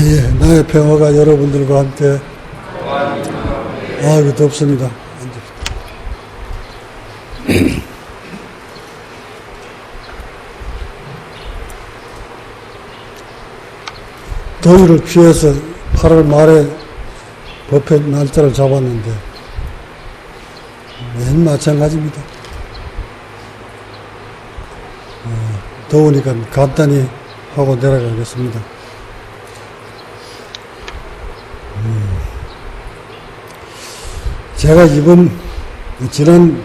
예, 나의 평화가 여러분들과 함께. 아이고, 덥습니다. 더위를 피해서 8월 말에 법회 날짜를 잡았는데, 맨 마찬가지입니다. 더우니까 간단히 하고 내려가겠습니다. 제가 지난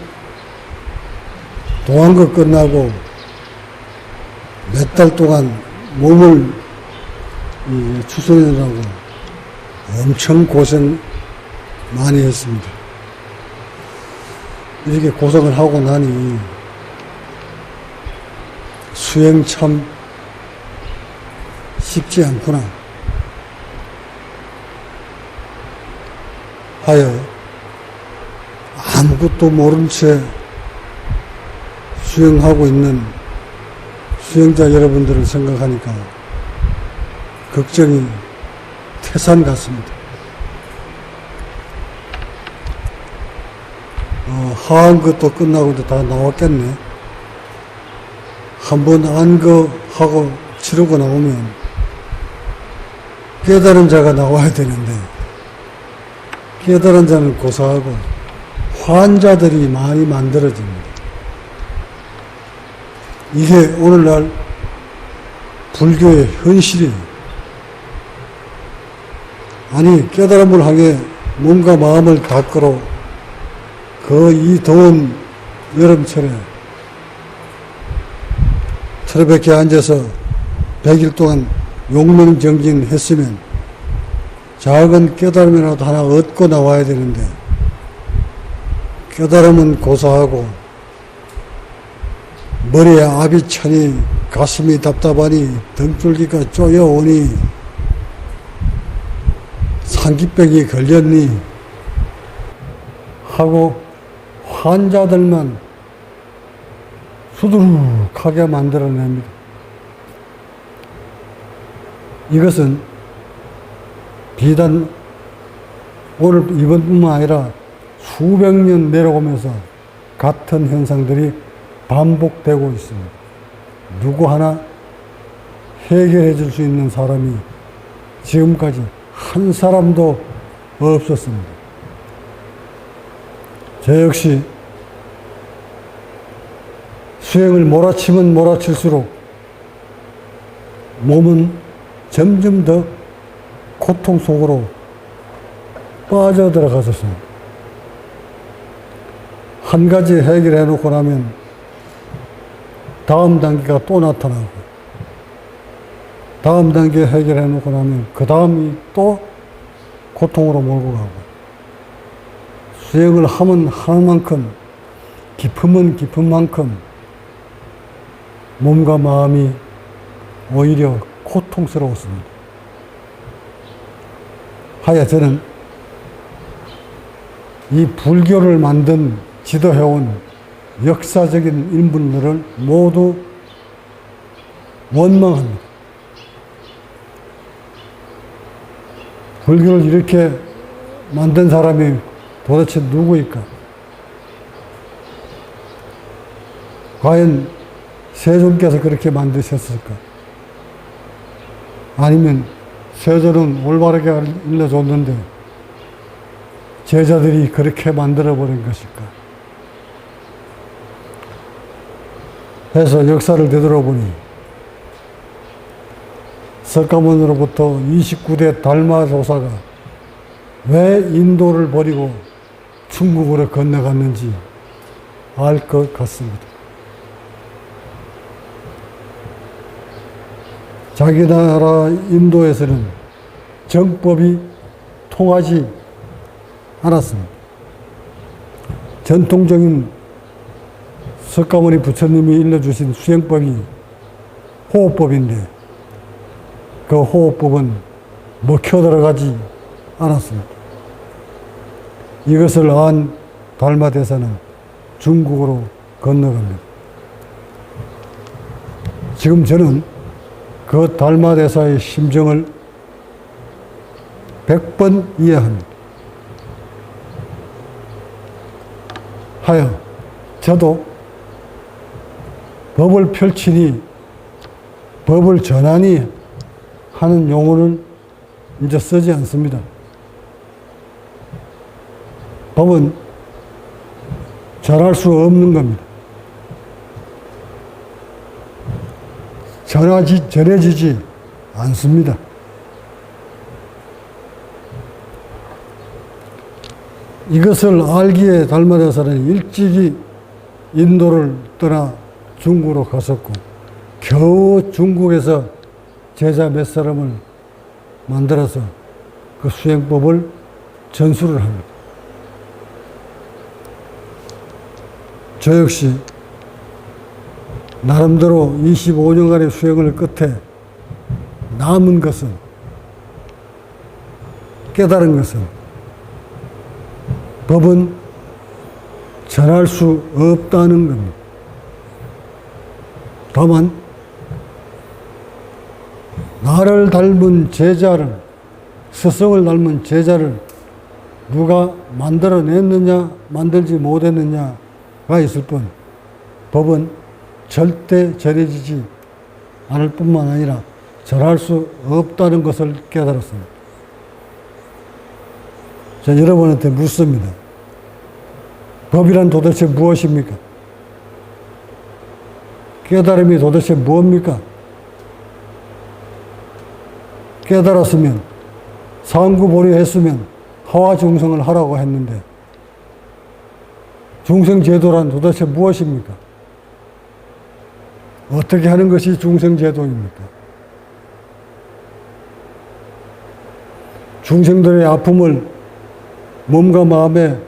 동안거 끝나고 몇 달 동안 몸을 추스리느라고 엄청 고생 많이 했습니다. 이렇게 고생을 하고 나니 수행 참 쉽지 않구나 하여 아무것도 모른 채 수행하고 있는 수행자 여러분들을 생각하니까 걱정이 태산 같습니다. 하한 것도 끝나고 다 나왔겠네. 한번 안 거 하고 치르고 나오면 깨달은 자가 나와야 되는데, 깨달은 자는 고사하고 환자들이 많이 만들어집니다. 이게 오늘날 불교의 현실이에요. 아니, 깨달음을 향해 몸과 마음을 닦으러 이 더운 여름철에 철벽에 앉아서 100일 동안 용명정진했으면 작은 깨달음이라도 하나 얻고 나와야 되는데, 깨달음은 고사하고 머리에 압이 차니 가슴이 답답하니 등줄기가 쪼여오니 상기병이 걸렸니 하고 환자들만 수두룩하게 만들어냅니다. 이것은 비단 오늘 이번뿐만 아니라 수백 년 내려오면서 같은 현상들이 반복되고 있습니다. 누구 하나 해결해 줄 수 있는 사람이 지금까지 한 사람도 없었습니다. 저 역시 수행을 몰아치면 몰아칠수록 몸은 점점 더 고통 속으로 빠져들어갔었습니다. 한 가지 해결해 놓고 나면 다음 단계가 또 나타나고, 다음 단계 해결해 놓고 나면 그 다음이 또 고통으로 몰고 가고, 수행을 하면 하는 만큼, 깊으면 깊은 만큼 몸과 마음이 오히려 고통스러웠습니다. 하여 저는 이 불교를 만든 지도해온 역사적인 인물들을 모두 원망합니다. 불교를 이렇게 만든 사람이 도대체 누구일까? 과연 세존께서 그렇게 만드셨을까? 아니면 세존은 올바르게 일러줬는데 제자들이 그렇게 만들어버린 것일까? 해서 역사를 되돌아보니 석가모니로부터 29대 달마조사가 왜 인도를 버리고 중국으로 건너갔는지 알 것 같습니다. 자기 나라 인도에서는 정법이 통하지 않았습니다. 전통적인 석가모니 부처님이 일러주신 수행법이 호흡법인데 그 호흡법은 먹혀 들어가지 않았습니다. 이것을 안 달마대사는 중국으로 건너갑니다. 지금 저는 그 달마대사의 심정을 100번 이해합니다. 하여 저도 법을 펼치니 법을 전하니 하는 용어를 이제 쓰지 않습니다. 법은 전할 수 없는 겁니다. 전해지지 않습니다. 이것을 알기에 달마대사는 일찍이 인도를 떠나 중국으로 갔었고 겨우 중국에서 제자 몇 사람을 만들어서 그 수행법을 전수를 합니다. 저 역시 나름대로 25년간의 수행을 끝에 남은 것은, 깨달은 것은 법은 전할 수 없다는 겁니다. 다만 나를 닮은 제자를, 스승을 닮은 제자를 누가 만들어냈느냐 만들지 못했느냐가 있을 뿐 법은 절대 전해지지 않을 뿐만 아니라 전할 수 없다는 것을 깨달았습니다. 자, 여러분한테 묻습니다. 법이란 도대체 무엇입니까? 깨달음이 도대체 무엇입니까? 깨달았으면, 상구보리했으면 하와 중생을 하라고 했는데 중생제도란 도대체 무엇입니까? 어떻게 하는 것이 중생제도입니까? 중생들의 아픔을, 몸과 마음의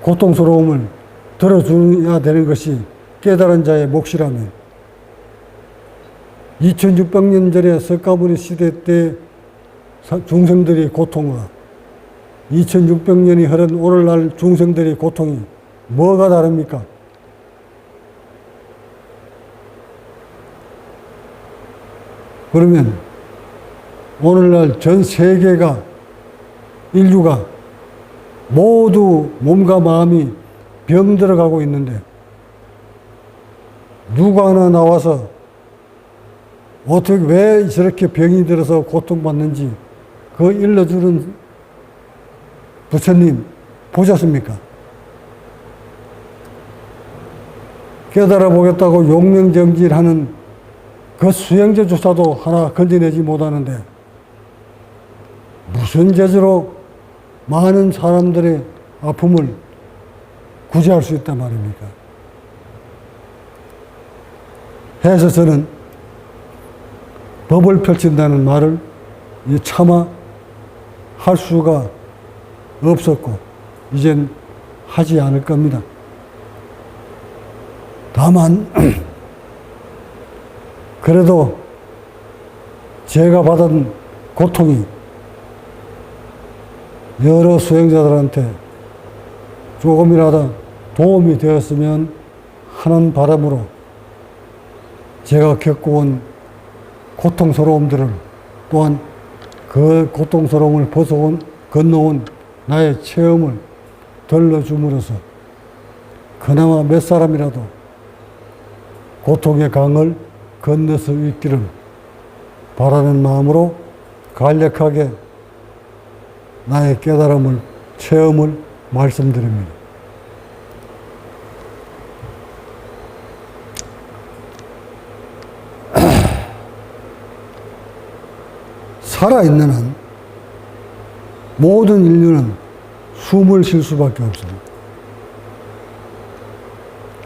고통스러움을 들어줘야 되는 것이 깨달은 자의 몫이라면 2600년 전에 석가모니 시대 때 중생들의 고통과 2600년이 흐른 오늘날 중생들의 고통이 뭐가 다릅니까? 그러면 오늘날 전 세계가, 인류가 모두 몸과 마음이 병들어가고 있는데 누가 하나 나와서 어떻게, 왜 저렇게 병이 들어서 고통받는지 그거 일러주는 부처님 보셨습니까? 깨달아 보겠다고 용명정진하는 그 수행자조차도 하나 건져내지 못하는데 무슨 재주로 많은 사람들의 아픔을 구제할 수 있단 말입니까? 해서 저는 법을 펼친다는 말을 차마 할 수가 없었고 이젠 하지 않을 겁니다. 다만 그래도 제가 받은 고통이 여러 수행자들한테 조금이라도 도움이 되었으면 하는 바람으로 제가 겪어온 고통스러움들을, 또한 그 고통스러움을 건너온 나의 체험을 들려줌으로써 그나마 몇 사람이라도 고통의 강을 건널 수 있기를 바라는 마음으로 간략하게 나의 깨달음을, 체험을 말씀드립니다. 살아있는 한 모든 인류는 숨을 쉴 수밖에 없습니다.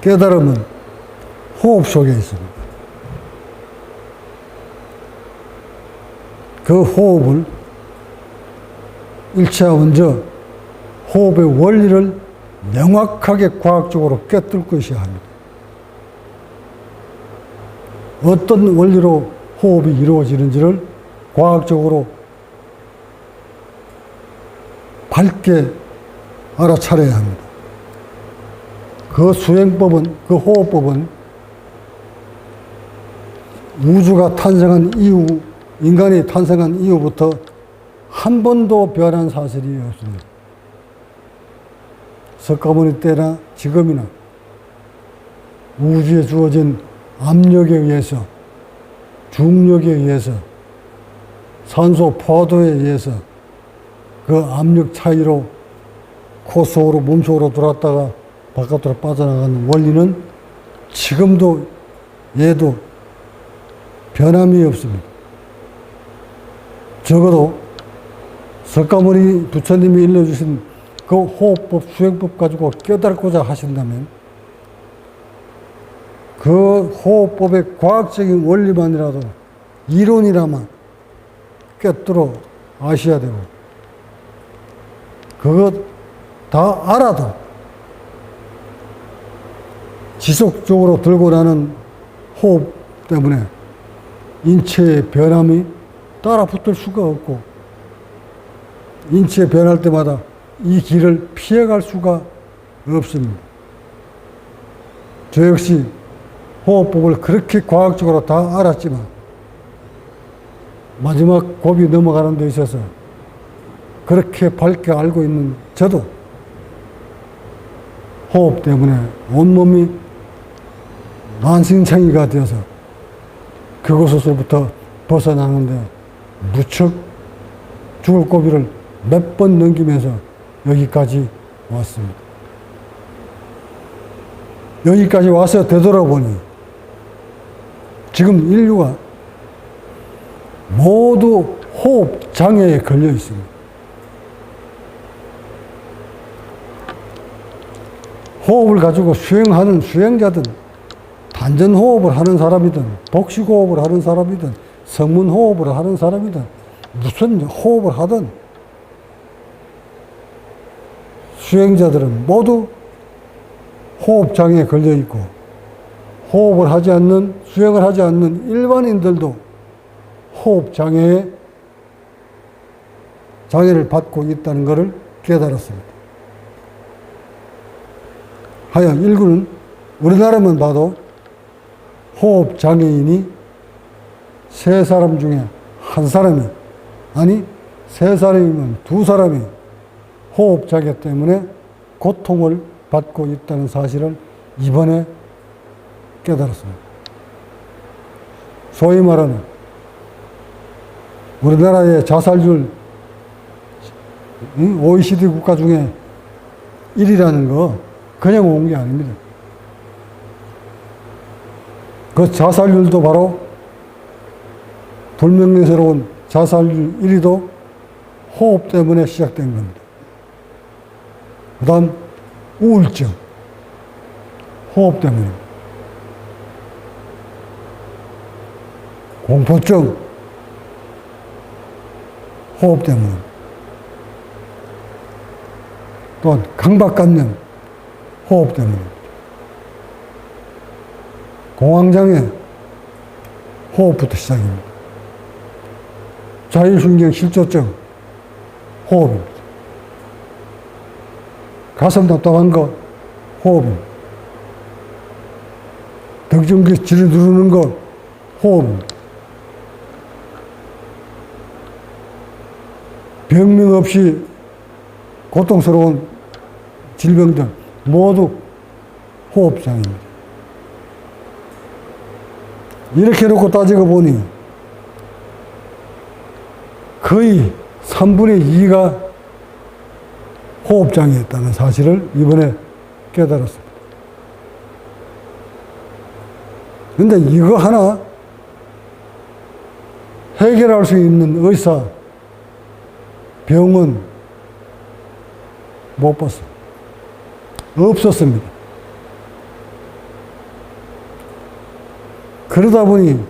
깨달음은 호흡 속에 있습니다. 그 호흡을 일차 먼저 호흡의 원리를 명확하게 과학적으로 꿰뚫 것이야 합니다. 어떤 원리로 호흡이 이루어지는지를 과학적으로 밝게 알아차려야 합니다. 그 수행법은, 그 호흡법은 우주가 탄생한 이후, 인간이 탄생한 이후부터 한 번도 변한 사실이 없습니다. 석가모니 때나 지금이나 우주에 주어진 압력에 의해서, 중력에 의해서, 산소 포도에 의해서 그 압력 차이로 코 속으로 몸속으로 들어왔다가 바깥으로 빠져나가는 원리는 지금도 얘도 변함이 없습니다. 적어도 석가모니 부처님이 일러주신 그 호흡법, 수행법 가지고 깨달고자 하신다면 그 호흡법의 과학적인 원리만이라도 이론이라만 꿰뚫어 아셔야 되고, 그것 다 알아도 지속적으로 들고 나는 호흡 때문에 인체의 변함이 따라 붙을 수가 없고, 인체 변할 때마다 이 길을 피해갈 수가 없습니다. 저 역시 호흡법을 그렇게 과학적으로 다 알았지만 마지막 고비 넘어가는 데 있어서 그렇게 밝게 알고 있는 저도 호흡 때문에 온몸이 만신창이가 되어서 그곳에서부터 벗어나는데 무척 죽을 고비를 몇 번 넘기면서 여기까지 왔습니다. 여기까지 와서 되돌아보니 지금 인류가 모두 호흡 장애에 걸려 있습니다. 호흡을 가지고 수행하는 수행자든, 단전 호흡을 하는 사람이든, 복식 호흡을 하는 사람이든, 성문 호흡을 하는 사람이든, 무슨 호흡을 하든 수행자들은 모두 호흡장애에 걸려 있고, 호흡을 하지 않는, 수행을 하지 않는 일반인들도 호흡장애에 장애를 받고 있다는 것을 깨달았습니다. 하여 일부는 우리나라만 봐도 호흡장애인이 3사람 중에 1사람이, 아니 3사람이면 2사람이 호흡장애 때문에 고통을 받고 있다는 사실을 이번에 깨달았습니다. 소위 말하는 우리나라의 자살률 OECD 국가 중에 1위라는 거 그냥 온 게 아닙니다. 그 자살률도 바로 불명예스러운 자살률 1위도 호흡 때문에 시작된 겁니다. 그 다음 우울증, 호흡 때문입니다. 공포증, 호흡 때문입니다. 또한 강박관념, 호흡 때문입니다. 공황장애, 호흡부터 시작입니다. 자율신경 실조증, 호흡입니다. 가슴 답답한 거, 호흡입니다. 등줄기 지를 누르는 거, 호흡입니다. 병명 없이 고통스러운 질병들 모두 호흡장애입니다. 이렇게 놓고 따지고 보니 거의 3분의 2가 호흡장애였다는 사실을 이번에 깨달았습니다. 그런데 이거 하나 해결할 수 있는 의사, 병원 못 봤어요. 없었습니다. 그러다 보니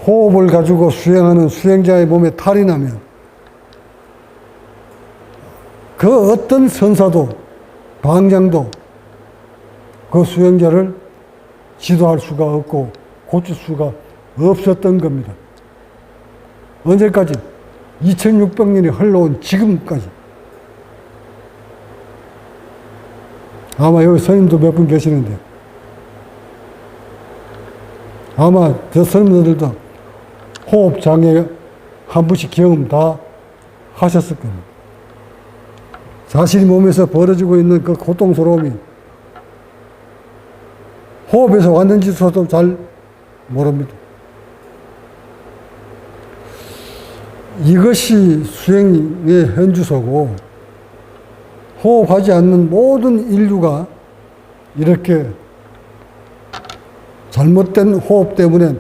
호흡을 가지고 수행하는 수행자의 몸에 탈이 나면 그 어떤 선사도 방장도 그 수행자를 지도할 수가 없고 고칠 수가 없었던 겁니다. 언제까지? 2600년이 흘러온 지금까지. 아마 여기 스님도 몇 분 계시는데 아마 저 스님들도 호흡장애 한 번씩 경험 다 하셨을 겁니다. 자신이 몸에서 벌어지고 있는 그 고통스러움이 호흡에서 왔는지도 잘 모릅니다. 이것이 수행의 현주소고, 호흡하지 않는 모든 인류가 이렇게 잘못된 호흡 때문에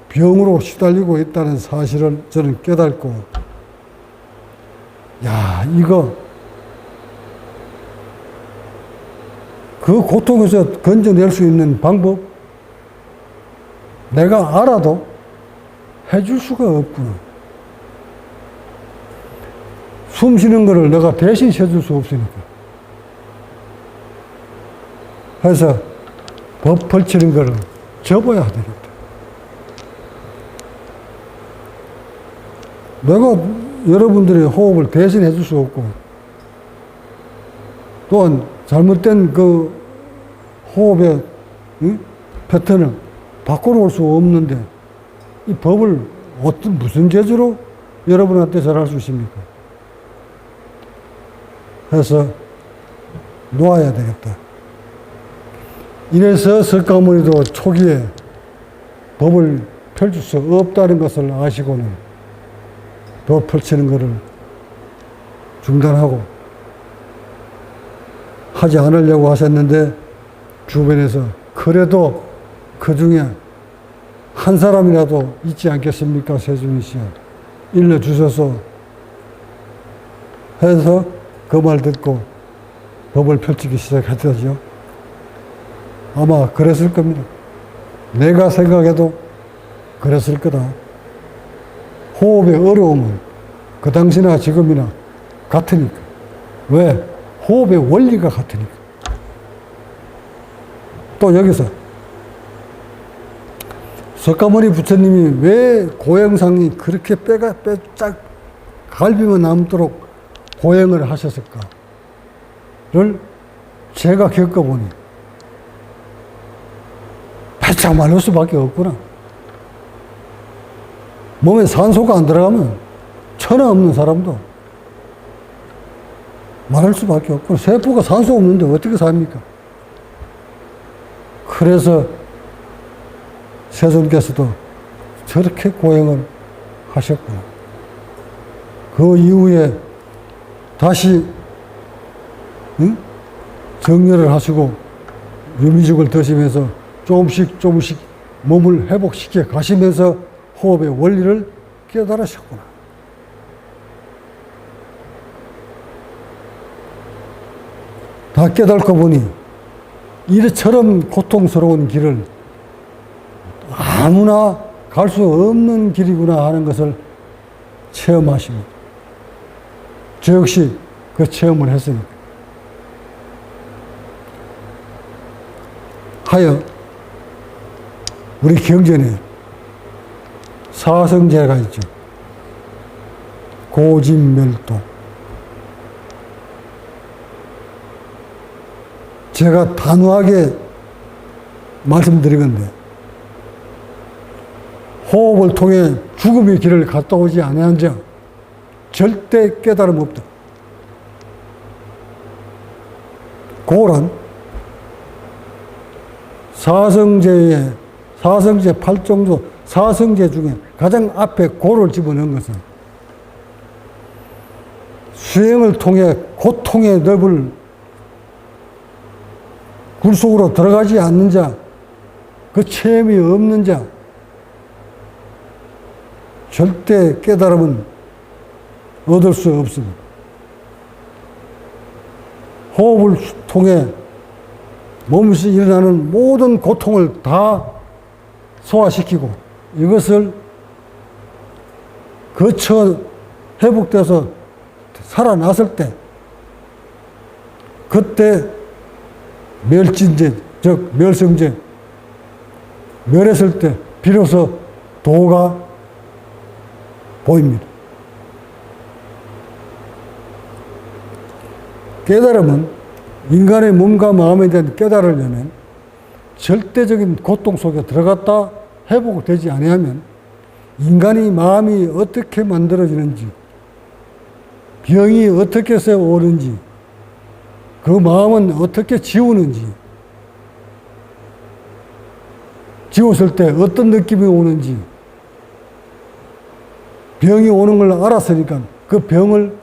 병으로 시달리고 있다는 사실을 저는 깨닫고, 야, 이거 그 고통에서 건져낼 수 있는 방법 내가 알아도 해줄 수가 없구나. 숨 쉬는 거를 내가 대신 해줄 수 없으니까. 그래서 법 펼치는 거를 접어야 되겠다. 내가 여러분들의 호흡을 대신 해줄 수 없고, 또한 잘못된 그 호흡의 패턴을 바꿔놓을 수 없는데, 이 법을 무슨 재주로 여러분한테 전할 수 있습니까? 그래서 놓아야 되겠다. 이래서 석가모니도 초기에 법을 펼칠 수 없다는 것을 아시고는 법 펼치는 것을 중단하고 하지 않으려고 하셨는데, 주변에서 그래도 그 중에 한 사람이라도 있지 않겠습니까? 세준이 씨 일러주셔서 해서 그 말 듣고 법을 펼치기 시작했죠. 아마 그랬을 겁니다. 내가 생각해도 그랬을 거다. 호흡의 어려움은 그 당시나 지금이나 같으니까. 왜? 호흡의 원리가 같으니까. 또 여기서 석가모니 부처님이 왜 고행상이 그렇게 쫙 갈비만 남도록 고행을 하셨을까를 제가 겪어보니 바짝 말릴 수밖에 없구나. 몸에 산소가 안 들어가면 천하 없는 사람도 말할 수밖에 없구나. 세포가 산소 없는데 어떻게 삽니까? 그래서 세존께서도 저렇게 고행을 하셨구나. 그 이후에 다시 정렬을 하시고 유미죽을 드시면서 조금씩 몸을 회복시켜 가시면서 호흡의 원리를 깨달으셨구나. 다 깨닫고 보니 이처럼 고통스러운 길을 아무나 갈 수 없는 길이구나 하는 것을 체험하십니다. 저 역시 그 체험을 했으니까. 하여 우리 경전에 사성제가 있죠. 고진멸도. 제가 단호하게 말씀드리건데, 호흡을 통해 죽음의 길을 갔다 오지 아니한 자 절대 깨달음 없다. 고란 사성제 8종도 사성제 중에 가장 앞에 고를 집어넣은 것은 수행을 통해 고통의 늪을 굴 속으로 들어가지 않는 자, 그 체험이 없는 자, 절대 깨달음은 얻을 수 없습니다. 호흡을 통해 몸에서 일어나는 모든 고통을 다 소화시키고 이것을 거쳐 회복돼서 살아났을 때, 그때 멸진제, 즉 멸성제, 멸했을 때 비로소 도가 보입니다. 깨달음은 인간의 몸과 마음에 대한 깨달으려면 절대적인 고통 속에 들어갔다 회복되지 아니하면 인간의 마음이 어떻게 만들어지는지, 병이 어떻게 해서 오는지, 그 마음은 어떻게 지우는지, 지웠을 때 어떤 느낌이 오는지, 병이 오는 걸 알았으니까 그 병을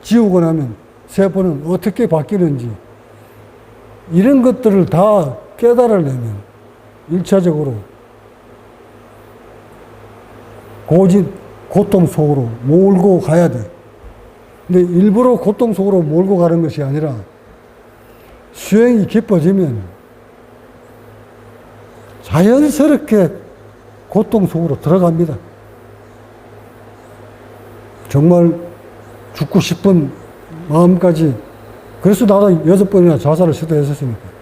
지우고 나면 세포는 어떻게 바뀌는지, 이런 것들을 다 깨달으려면 1차적으로 고통 속으로 몰고 가야 돼. 근데 일부러 고통 속으로 몰고 가는 것이 아니라 수행이 깊어지면 자연스럽게 고통 속으로 들어갑니다. 정말 죽고 싶은 마음까지. 그래서 나도 6번이나 자살을 시도했었으니까.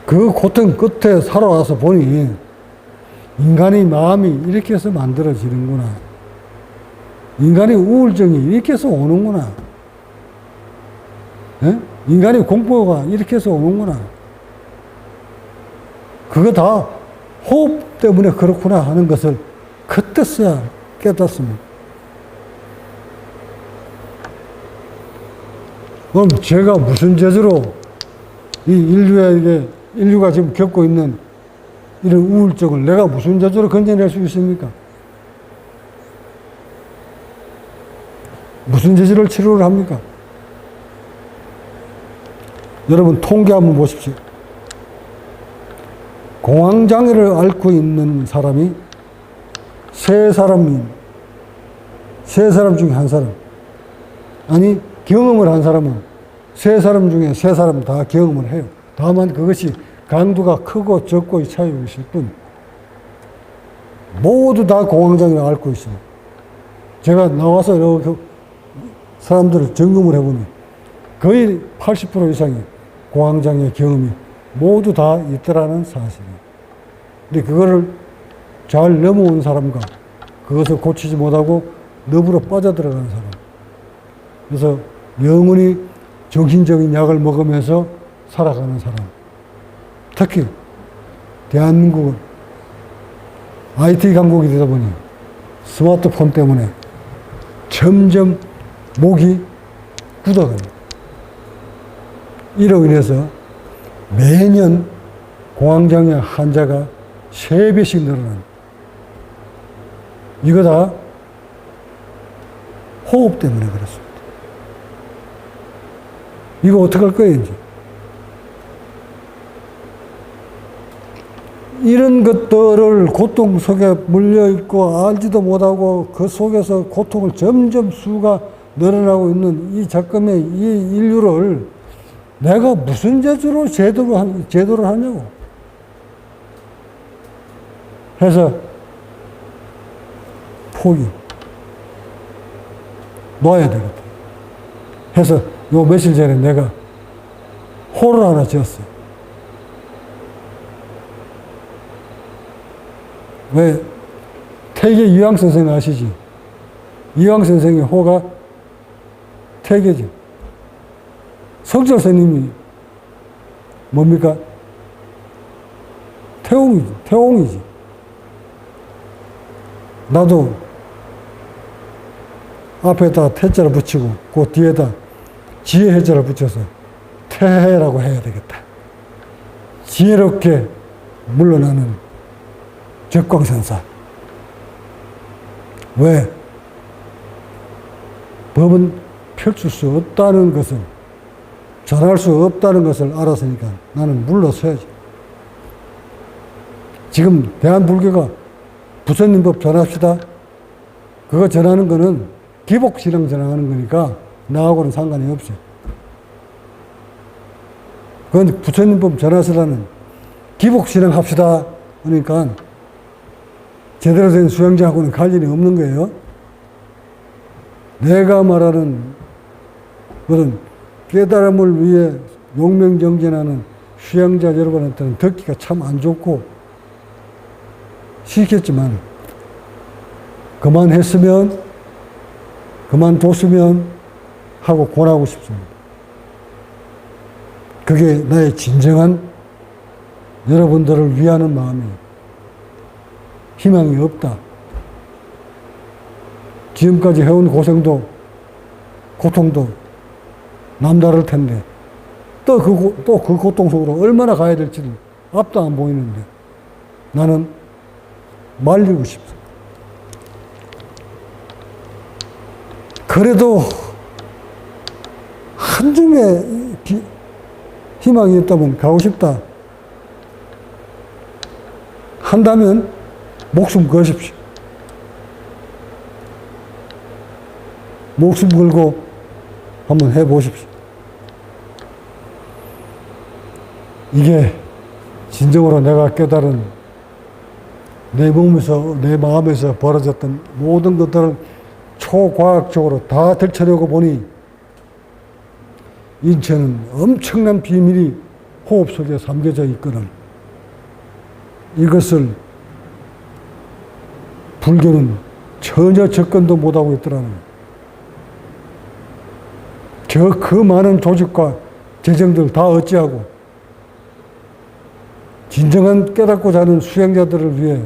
그 고통 끝에 살아와서 보니 인간의 마음이 이렇게 해서 만들어지는구나. 인간의 우울증이 이렇게 해서 오는구나. 예? 인간의 공포가 이렇게 해서 오는구나. 그거 다 호흡 때문에 그렇구나 하는 것을 그때서야 깨닫습니다. 그럼 제가 무슨 재주로 이 인류가 지금 겪고 있는 이런 우울증을 내가 무슨 재주로 건져낼 수 있습니까? 무슨 재주를 치료를 합니까? 여러분 통계 한번 보십시오. 공황장애를 앓고 있는 사람이 세 사람 중에 한 사람. 아니, 경험을 한 사람은 세 사람 중에 세 사람 다 경험을 해요. 다만 그것이 강도가 크고 적고의 차이가 있을 뿐, 모두 다 공황장애를 앓고 있어요. 제가 나와서 이렇게 사람들을 점검을 해보니 거의 80% 이상이 공황장애 경험이 모두 다 있더라는 사실이에요. 근데 그거를 잘 넘어온 사람과 그것을 고치지 못하고 너브로 빠져들어가는 사람. 그래서 영원히 정신적인 약을 먹으면서 살아가는 사람. 특히 대한민국은 IT 강국이 되다 보니 스마트폰 때문에 점점 목이 굳어갑니다. 이로 인해서 매년 공황장애 환자가 3배씩 늘어납니다. 이거 다 호흡 때문에 그렇습니다. 이거 어떡할 거예요, 이제? 이런 것들을 고통 속에 물려있고 알지도 못하고 그 속에서 고통을 점점 수가 늘어나고 있는 이 작금의 이 인류를 내가 무슨 재주로 제도를 하냐고 해서 포기 놔야 되겠다 해서 요 며칠 전에 내가 호를 하나 지었어요. 왜? 태계 이황 선생 아시지? 이황 선생의 호가 태계지. 석절 스님이 뭡니까? 태옹이지. 나도 앞에다 태자를 붙이고 그 뒤에다 지혜 해자를 붙여서 태해라고 해야 되겠다. 지혜롭게 물러나는 적광선사. 왜? 법은 펼칠 수 없다는 것을, 전할 수 없다는 것을 알았으니까 나는 물러서야지. 지금 대한불교가 부처님법 전합시다. 그거 전하는 거는 기복신앙 전하는 거니까 나하고는 상관이 없어요. 그건 부처님법 전하시라는 기복신앙 합시다. 그러니까 제대로 된 수행자하고는 관련이 없는 거예요. 내가 말하는 그런 깨달음을 위해 용맹정진하는 수행자 여러분한테는 듣기가 참 안 좋고 싫겠지만 그만했으면 그만뒀으면 하고 권하고 싶습니다. 그게 나의 진정한 여러분들을 위하는 마음이에요. 희망이 없다. 지금까지 해온 고생도 고통도 남다를 텐데 또 그 고통 속으로 얼마나 가야 될지를 앞도 안 보이는데 나는 말리고 싶어. 그래도 한 줌의 희망이 있다면 가고 싶다 한다면 목숨 거십시오. 목숨 걸고 한번 해보십시오. 이게 진정으로 내가 깨달은 내 몸에서, 내 마음에서 벌어졌던 모든 것들을 초과학적으로 다 들춰내고 보니 인체는 엄청난 비밀이 호흡 속에 담겨져 있거든. 이것을 불교는 전혀 접근도 못하고 있더라는 거예요. 그 많은 조직과 재정들 다 어찌하고 진정한 깨닫고자 하는 수행자들을 위해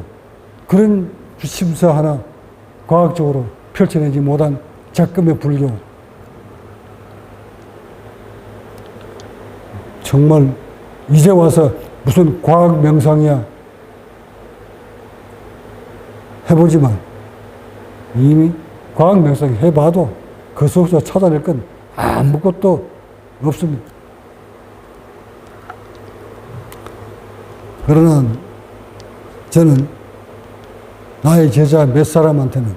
그런 심사 하나 과학적으로 펼쳐내지 못한 작금의 불교. 정말 이제 와서 무슨 과학 명상이야 해보지만 이미 과학 명상 해봐도 그 속에서 찾아낼 건 아무것도 없습니다. 그러나 저는 나의 제자 몇 사람한테는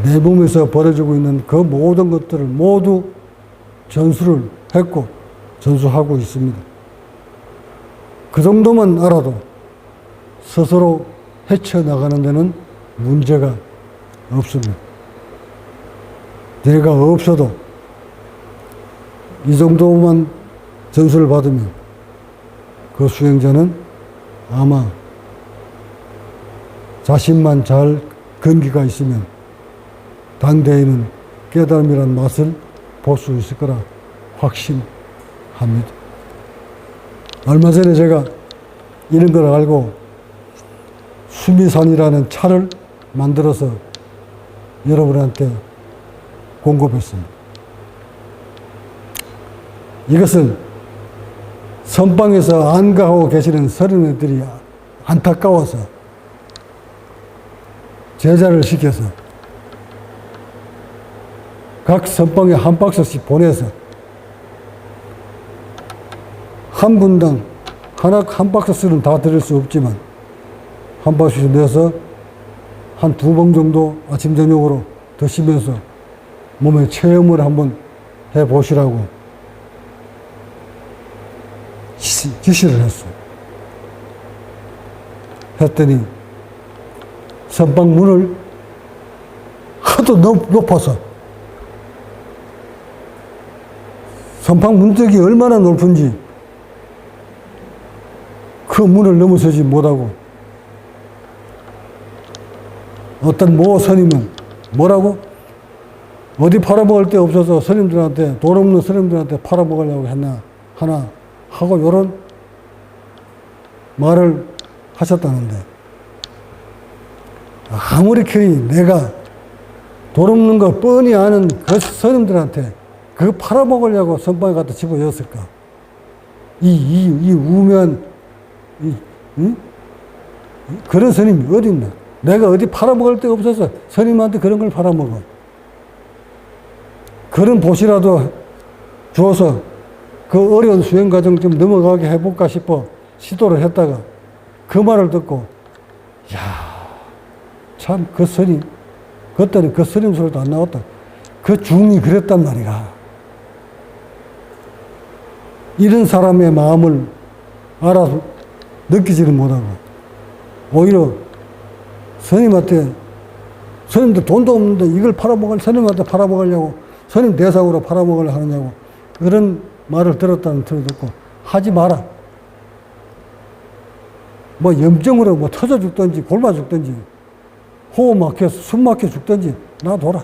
내 몸에서 벌어지고 있는 그 모든 것들을 모두 전수를 했고 전수하고 있습니다. 그 정도만 알아도 스스로 헤쳐나가는 데는 문제가 없습니다. 내가 없어도 이 정도만 전수를 받으면 그 수행자는 아마 자신만 잘 근기가 있으면 당대에는 깨달음이란 맛을 볼 수 있을 거라 확신합니다. 얼마 전에 제가 이런 걸 알고 수미산이라는 차를 만들어서 여러분한테 공급했습니다. 이것을 선방에서 안가하고 계시는 서른애들이 안타까워서 제자를 시켜서 각 선방에 한 박스씩 보내서 한 분당 한 박스는 다 드릴 수 없지만 한 박스씩 내서 한 2봉 정도 아침 저녁으로 드시면서 몸에 체험을 한번 해보시라고 지시를 했어요. 했더니 선방 문을 하도 높아서 선방 문턱이 얼마나 높은지 그 문을 넘어서지 못하고 어떤 모 스님은 뭐라고? 어디 팔아먹을 데 없어서 스님들한테 돈 없는 스님들한테 팔아먹으려고 하나 하고 요런 말을 하셨다는데 아무리 캐리 내가 돈 없는 거 뻔히 아는 그 스님들한테 그거 팔아먹으려고 선방에 갖다 집어넣었을까? 이 우면 응? 그런 스님이 어디 있나? 내가 어디 팔아먹을 데가 없어서 스님한테 그런 걸 팔아먹어. 그런 보시라도 주어서 그 어려운 수행 과정 좀 넘어가게 해볼까 싶어 시도를 했다가 그 말을 듣고 야, 참 그 스님 그때는 그 스님 소리도 안 나왔다. 그 중이 그랬단 말이야. 이런 사람의 마음을 알아서 느끼지를 못하고 오히려 스님한테 스님들 돈도 없는데 이걸 스님한테 팔아먹으려고 스님 대상으로 팔아먹으려고 하느냐고 그런 말을 들었다는 소리 듣고 하지 마라. 뭐 염증으로 뭐 터져 죽든지 골마 죽든지 호흡 막혀서 숨 막혀 죽든지 놔둬라.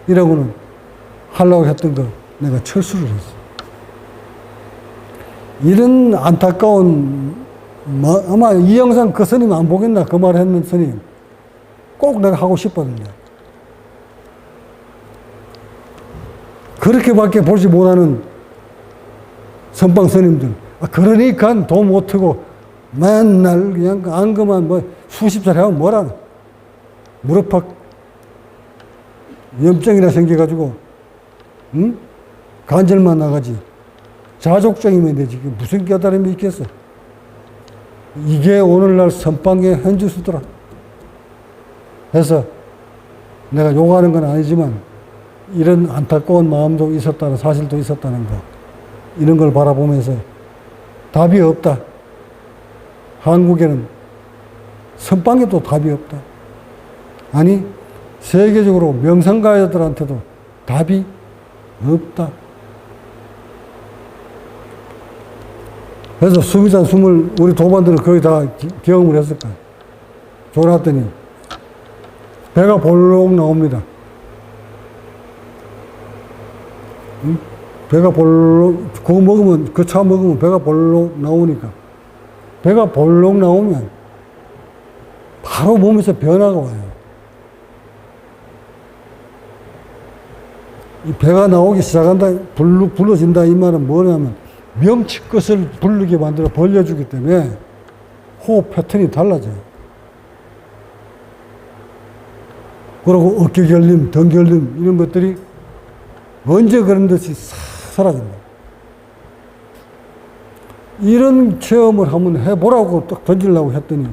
이라고는 하려고 했던 거 내가 철수를 했어. 이런 안타까운 아마 이 영상 그 스님 안 보겠나 그 말 했는 스님 꼭 내가 하고 싶었는데. 그렇게밖에 보지 못하는 선방 스님들. 그러니까 도 못 트고 맨날 그냥 안그만 뭐 수십 살 하면 뭐라노. 무릎팍 염증이나 생겨가지고, 응? 간절만 나가지. 자족증이면 되지. 무슨 깨달음이 있겠어. 이게 오늘날 선방의 현지수더라. 그래서 내가 욕하는 건 아니지만 이런 안타까운 마음도 있었다는 사실도 있었다는 거. 이런 걸 바라보면서 답이 없다. 한국에는 선방에도 답이 없다. 아니, 세계적으로 명상가들한테도 답이 없다. 그래서 숨이자 숨을 우리 도반들은 거의 다 경험을 했을 거야. 졸았더니 배가 볼록 나옵니다. 응? 배가 볼록, 그거 먹으면, 그 차 먹으면 배가 볼록 나오니까. 배가 볼록 나오면 바로 몸에서 변화가 와요. 이 배가 나오기 시작한다, 불러진다 이 말은 뭐냐면 명치 끝을 부르게 만들어 벌려주기 때문에 호흡 패턴이 달라져요. 그리고 어깨 결림, 등 결림 이런 것들이 언제 그런 듯이 싹 사라진다. 이런 체험을 한번 해보라고 딱 던지려고 했더니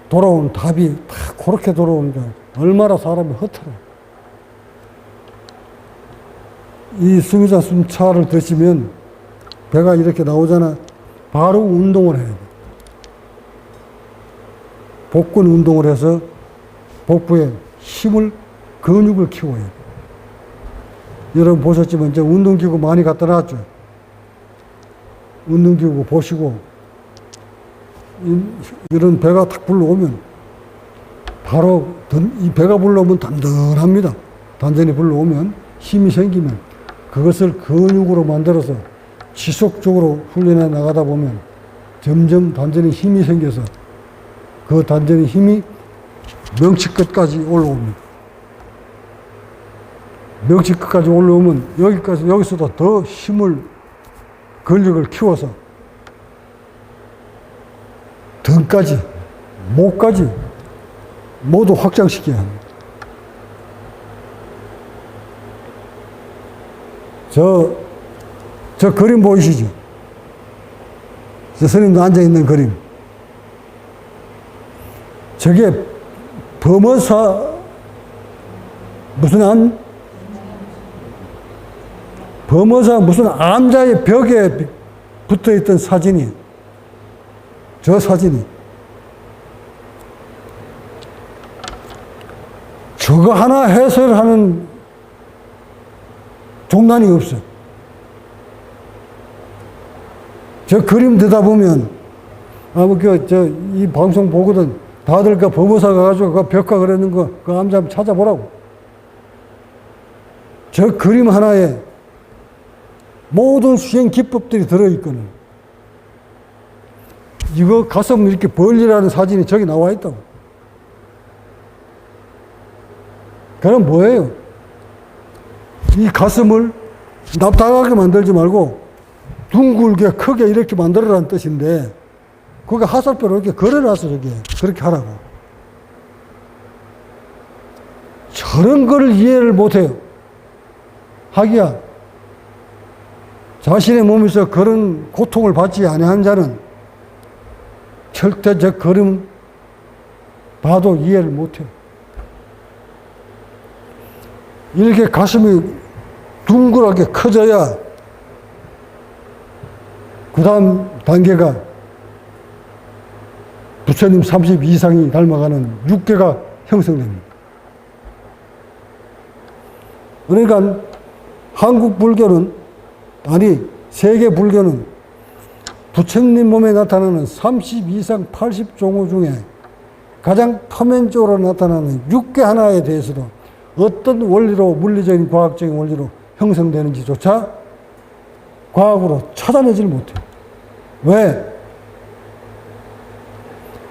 돌아오는 답이 다 그렇게 돌아오니까 얼마나 사람이 허탈해. 이 숨이자 숨차를 드시면 배가 이렇게 나오잖아. 바로 운동을 해야 돼. 복근 운동을 해서 복부에 힘을, 근육을 키워야 돼. 여러분 보셨지만 이제 운동기구 많이 갖다 놨죠. 운동기구 보시고 이런 배가 탁 불러오면 바로 이 배가 불러오면 단단합니다. 단단히 불러오면 힘이 생기면 그것을 근육으로 만들어서 지속적으로 훈련해 나가다 보면 점점 단전에 힘이 생겨서 그 단전의 힘이 명치 끝까지 올라옵니다. 명치 끝까지 올라오면 여기서도 더 힘을, 근력을 키워서 등까지, 목까지 모두 확장시켜야 합니다. 저 그림 보이시죠? 저 스님도 앉아있는 그림. 저게 범어사, 범어사 무슨 암자의 벽에 붙어 있던 사진이, 저 사진이. 저거 하나 해설하는 종단이 없어. 저 그림 듣다 보면, 이 방송 보거든. 다들 그 범어사 가가지고 그 벽화 그리는 거, 그 암자 한번 찾아보라고. 저 그림 하나에 모든 수행 기법들이 들어있거든. 이거 가슴 이렇게 벌리라는 사진이 저기 나와 있다고. 그럼 뭐예요? 이 가슴을 납작하게 만들지 말고 둥글게 크게 이렇게 만들어라는 뜻인데, 거기 화살표로 이렇게 걸어놨어, 저게. 그렇게 하라고. 저런 걸 이해를 못해요. 하기야, 자신의 몸에서 그런 고통을 받지 아니한 자는 절대 저 그림 봐도 이해를 못해요. 이렇게 가슴이 둥글하게 커져야 그 다음 단계가 부처님 30 이상이 닮아가는 육계가 형성됩니다. 그러니까 한국 불교는, 아니 세계 불교는 부처님 몸에 나타나는 30 이상 80종호 중에 가장 표면적으로 나타나는 육계 하나에 대해서도 어떤 원리로, 물리적인 과학적인 원리로 형성되는지조차 과학으로 찾아내질 못해요. 왜?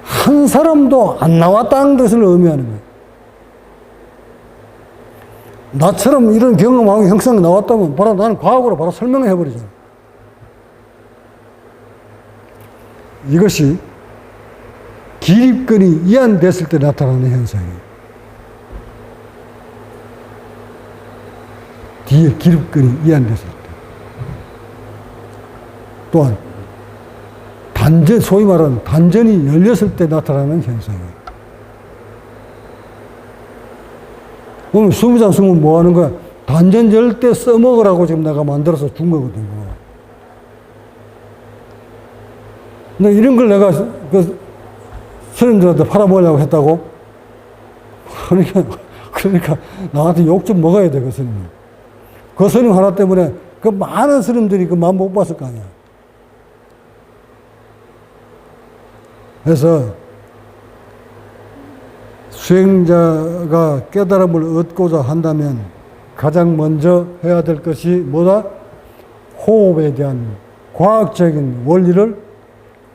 한 사람도 안 나왔다는 것을 의미하는 거예요. 나처럼 이런 경험하고 형성이 나왔다면 바로 나는 과학으로 바로 설명을 해버리잖아. 이것이 기립근이 이완됐을 때 나타나는 현상이에요. 뒤에 기립근이 이완됐을 때. 또한 단전, 소위 말하는 단전이 열렸을 때 나타나는 현상이에요. 그럼 수미장수는 뭐 하는 거야? 단전 열 때 써먹으라고 지금 내가 만들어서 준 거거든요. 근데 이런 걸 내가 그 스님들한테 팔아먹으려고 했다고? 그러니까 나한테 욕 좀 먹어야 돼, 그 스님. 그 스님 하나 때문에 그 많은 스님들이 그 마음 못 봤을 거 아니야. 그래서 수행자가 깨달음을 얻고자 한다면 가장 먼저 해야 될 것이 뭐다? 호흡에 대한 과학적인 원리를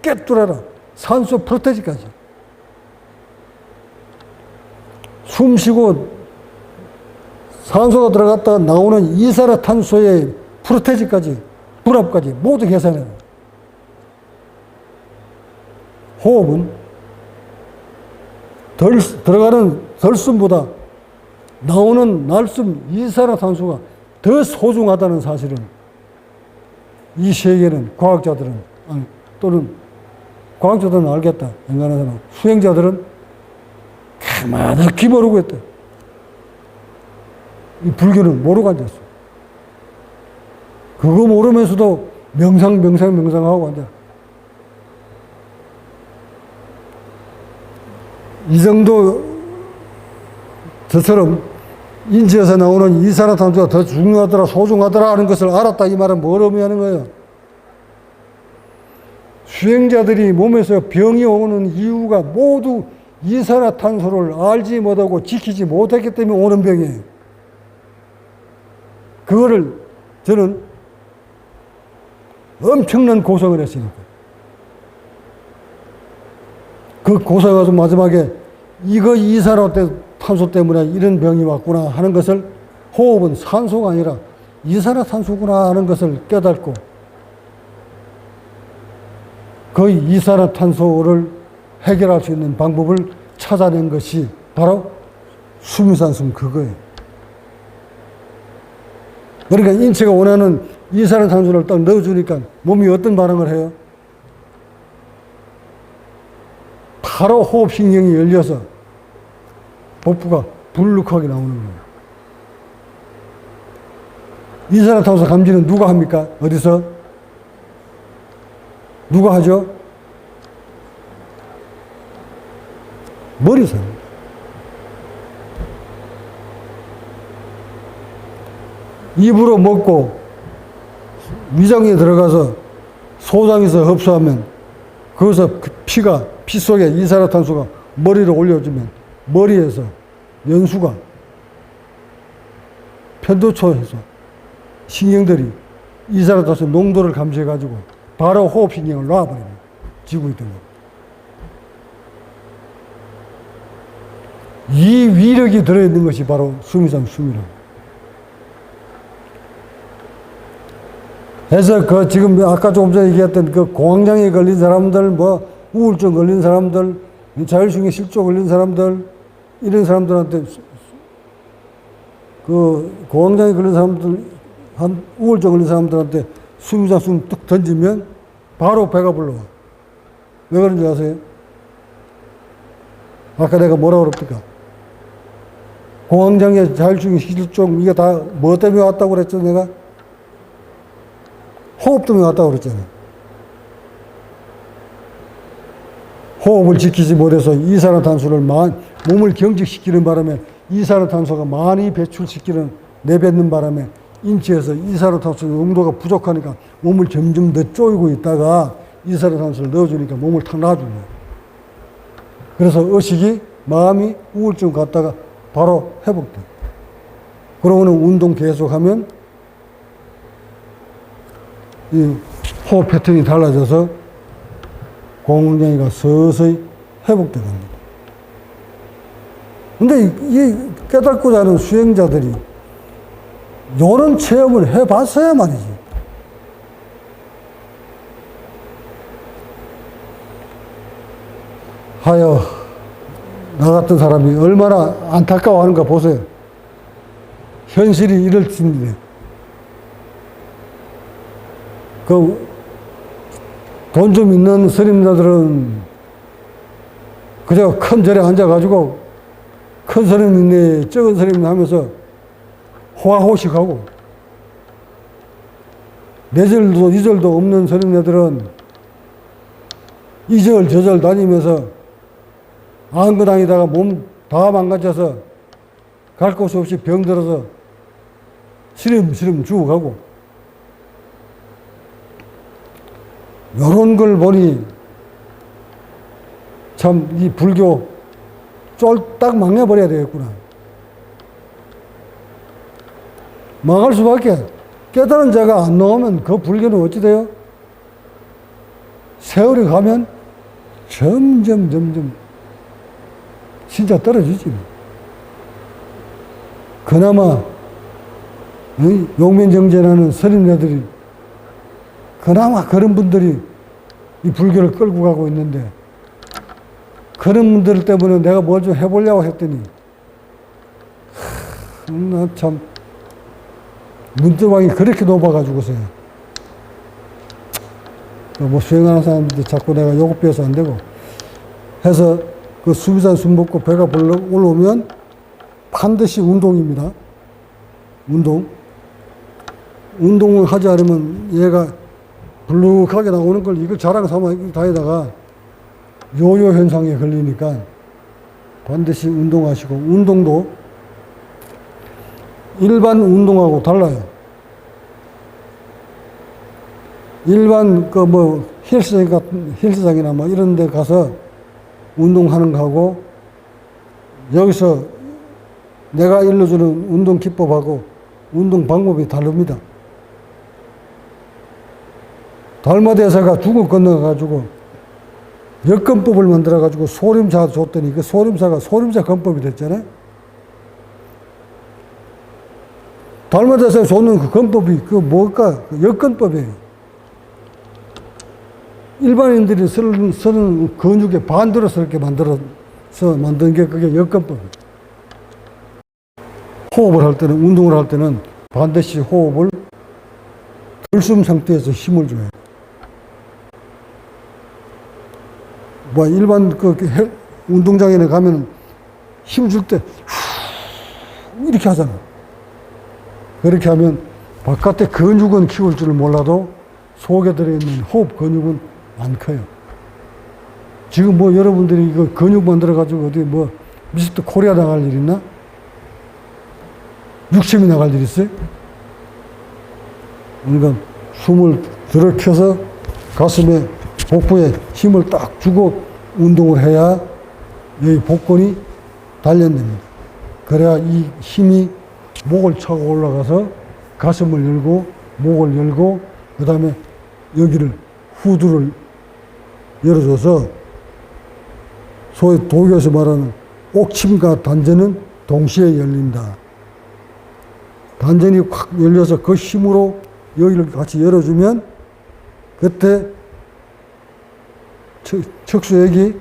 깨뚫어라. 산소 프로테지까지. 숨 쉬고 산소가 들어갔다가 나오는 이산화탄소의 프로테지까지, 불합까지 모두 계산해라. 호흡은 들어가는 덜숨보다 나오는 날숨 이산화탄소가 더 소중하다는 사실은 이 세계는 과학자들은 또는 과학자들은 알겠다. 인간의 사람. 수행자들은 가만히 모르고 있다. 이 불교는 모르고 앉았어. 그거 모르면서도 명상하고 앉아. 이 정도 저처럼 인체에서 나오는 이산화탄소가 더 중요하더라, 소중하더라 하는 것을 알았다. 이 말은 뭘 의미하는 거예요? 수행자들이 몸에서 병이 오는 이유가 모두 이산화탄소를 알지 못하고 지키지 못했기 때문에 오는 병이에요. 그거를 저는 엄청난 고생을 했으니까. 그 고생해서 마지막에 이거 이산화탄소 때문에 이런 병이 왔구나 하는 것을 호흡은 산소가 아니라 이산화탄소구나 하는 것을 깨닫고 그 이산화탄소를 해결할 수 있는 방법을 찾아낸 것이 바로 수미산숨 그거예요. 그러니까 인체가 원하는 이산화탄소를 딱 넣어주니까 몸이 어떤 반응을 해요? 바로 호흡신경이 열려서 복부가 불룩하게 나오는 거예요. 이산화탄소 감지는 누가 합니까? 어디서? 누가 하죠? 머리에서. 입으로 먹고 위장에 들어가서 소장에서 흡수하면 거기서 그 피 속에 이산화탄소가 머리를 올려주면 머리에서 연수가 편도초에서 신경들이 이산화탄소 농도를 감지해가지고 바로 호흡신경을 놔버립니다. 쥐고 있던 거. 이 위력이 들어있는 것이 바로 숨이상 숨이라고. 그래서 그 지금 아까 조금 전에 얘기했던 그 공황장애 걸린 사람들, 뭐 우울증 걸린 사람들, 자율신경 실조 걸린 사람들, 이런 사람들한테 그 공황장애 걸린 사람들, 우울증 걸린 사람들한테 숨이상 숨 뚝 던지면 바로 배가 불러와. 왜 그런지 아세요? 아까 내가 뭐라고 그랬을까? 공황장애, 자율신경 실종, 이게 다 뭐 때문에 왔다고 그랬죠, 내가? 호흡 때문에 왔다고 그랬잖아요. 호흡을 지키지 못해서 이산화탄소를 몸을 경직시키는 바람에 이산화탄소가 많이 배출시키는, 내뱉는 바람에 인체에서 이산화탄소 농도가 부족하니까 몸을 점점 더 쪼이고 있다가 이산화탄소를 넣어주니까 몸을 탁 놔주는 거예요. 그래서 의식이, 마음이 우울증 갔다가 바로 회복돼. 그러고는 운동 계속하면 이 호흡 패턴이 달라져서 공황장애가 서서히 회복돼 갑니다. 근데 이 깨닫고자 하는 수행자들이 요런 체험을 해봤어야 말이지. 하여 나 같은 사람이 얼마나 안타까워하는가 보세요. 현실이 이럴 텐데. 그 돈 좀 있는 스님들은 그저 큰 절에 앉아가지고 큰 스님 있네, 적은 스님 하면서 호화호식하고, 내절도 이절도 없는 스님네들은 이절 저절 다니면서 안근당에다가 몸 다 망가져서 갈 곳 없이 병들어서 시름시름 죽어가고, 요런 걸 보니 참 이 불교 쫄딱 망해버려야 되겠구나. 망할 수밖에. 깨달은 자가 안 나오면 그 불교는 어찌 돼요? 세월이 가면 점점 진짜 떨어지지. 그나마 용면정제라는 스님네들이, 그나마 그런 분들이 이 불교를 끌고 가고 있는데, 그런 분들 때문에 내가 뭘 좀 해보려고 했더니 나 참 문대왕이 그렇게 높아가지고서요. 뭐 수행하는 사람들 자꾸 내가 요것 배워서 안 되고 해서, 그 수비산 숨 먹고 배가 올라오면 반드시 운동입니다. 운동을 하지 않으면 얘가 불룩하게 나오는 걸 이걸 자랑 삼아 다니다가 요요 현상에 걸리니까 반드시 운동하시고, 운동도 일반 운동하고 달라요. 일반 그 뭐 헬스장이나 뭐 이런 데 가서 운동하는 거하고 여기서 내가 일러주는 운동 기법하고 운동 방법이 다릅니다. 달마대사가 죽을 건너가지고 역건법을 만들어가지고 소림사 줬더니 그 소림사가 소림사 건법이 됐잖아요. 달마대사가 줬는 그 건법이 그 뭘까? 그 역건법이에요. 일반인들이 쓰는 근육에 반대로 이렇게 만들어서 만든 게 그게 역건법이에요. 호흡을 할 때는, 운동을 할 때는 반드시 호흡을 들숨 상태에서 힘을 줘요. 뭐 일반 운동장에 가면 힘 줄 때 이렇게 하잖아. 그렇게 하면 바깥에 근육은 키울 줄 몰라도 속에 들어있는 호흡 근육은 안 커요. 지금 뭐 여러분들이 이거 근육 만들어가지고 어디 뭐 미스터 코리아 나갈 일 있나? 육심이 나갈 일 있어요? 그러니까 숨을 들어켜서 가슴에, 복부에 힘을 딱 주고 운동을 해야 여기 복근이 단련됩니다. 그래야 이 힘이 목을 차고 올라가서 가슴을 열고 목을 열고 그 다음에 여기를 후두를 열어줘서 소위 도교에서 말하는 옥침과 단전은 동시에 열린다. 단전이 확 열려서 그 힘으로 여기를 같이 열어주면 그때 척수액이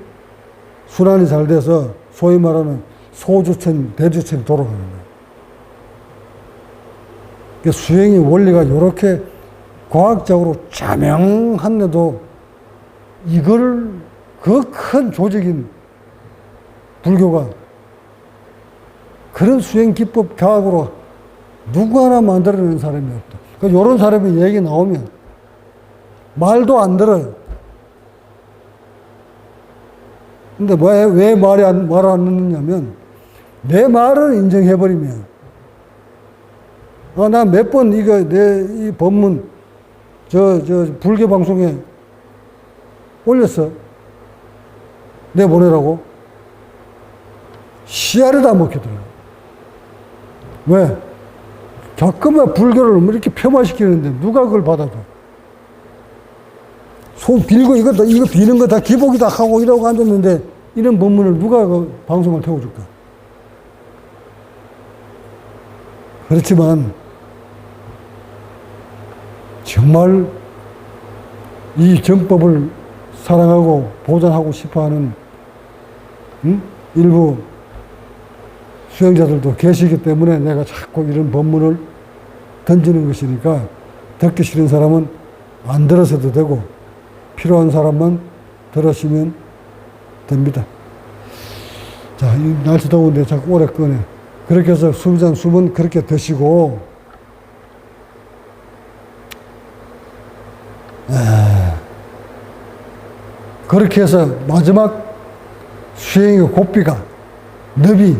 순환이 잘 돼서 소위 말하는 소주천, 대주천이 돌아가는 거예요. 그러니까 수행의 원리가 이렇게 과학적으로 자명한데도 이걸 그 큰 조직인 불교가 그런 수행 기법 과학으로 누구 하나 만들어내는 사람이 없다. 그러니까 이런 사람이 얘기 나오면 말도 안 들어요. 근데 왜 말을 안 듣느냐면 내 말을 인정해버리면 나 몇 번 이거 내 이 법문 저 불교 방송에 올렸어. 내보내라고. 씨알을 다 먹히더라고. 왜? 자꾸만 불교를 이렇게 폄하시키는데 누가 그걸 받아줘? 속 빌고 이거 비는 거 다 기복이다 하고 이러고 앉았는데 이런 법문을 누가 그 방송을 태워줄까? 그렇지만 정말 이 정법을 사랑하고 보존하고 싶어하는 일부 수행자들도 계시기 때문에 내가 자꾸 이런 법문을 던지는 것이니까 듣기 싫은 사람은 안 들어서도 되고 필요한 사람만 들으시면 됩니다. 자, 이 날씨 더운데 자꾸 오래 끄네. 그렇게 해서 숨은 그렇게 드시고, 그렇게 해서 마지막 수행의 고비가 너비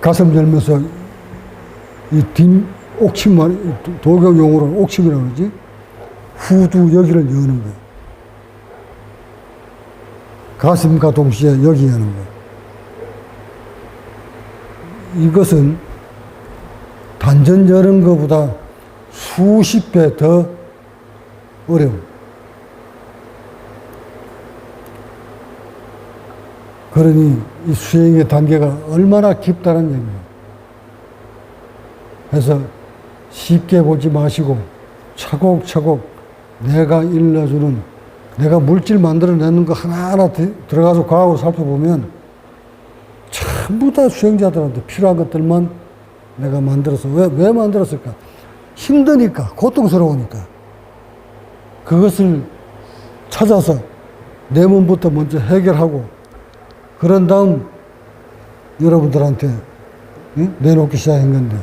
가슴 열면서 이 뒷 옥침만, 도교 용어로는 옥침이라고 그러지, 후두 여기를 여는 거예요. 가슴과 동시에 여기 여는 거예요. 이것은 단전 여는 것보다 수십 배 더 어려워. 그러니 이 수행의 단계가 얼마나 깊다는 얘기예요. 그래서 쉽게 보지 마시고 차곡차곡 내가 일러주는, 내가 물질 만들어내는 거 하나하나 들어가서 과학으로 살펴보면 전부 다 수행자들한테 필요한 것들만 내가 만들어서, 왜 만들었을까? 힘드니까, 고통스러우니까. 그것을 찾아서 내 몸부터 먼저 해결하고, 그런 다음 여러분들한테 내놓기 시작한 건데,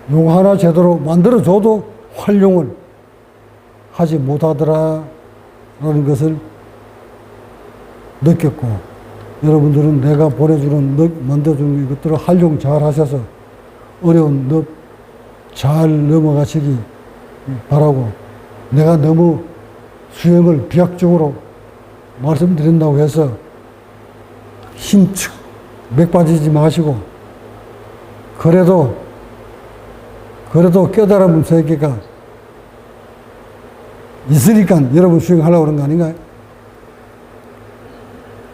요거 하나 제대로 만들어줘도 활용을 하지 못하더라 라는 것을 느꼈고, 여러분들은 내가 보내주는, 만들어주는 것들을 활용 잘 하셔서 어려운 늪 잘 넘어가시기 바라고, 내가 너무 수행을 비약적으로 말씀드린다고 해서 힘축 맥 빠지지 마시고, 그래도 깨달음 세계가 있으니까 여러분 수행하려고 그런 거 아닌가요?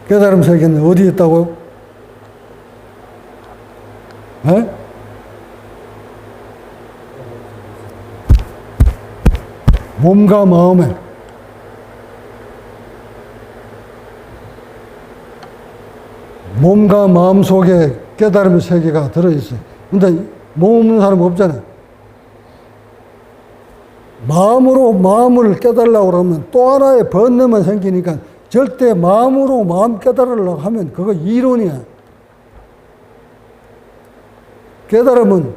깨달음 세계는 어디에 있다고요? 에? 몸과 마음에. 몸과 마음 속에 깨달음의 세계가 들어있어요. 근데 몸 없는 사람 없잖아요. 마음으로 마음을 깨달으려고 그러면 또 하나의 번뇌만 생기니까, 절대 마음으로 마음 깨달으려고 하면 그거 이론이야. 깨달음은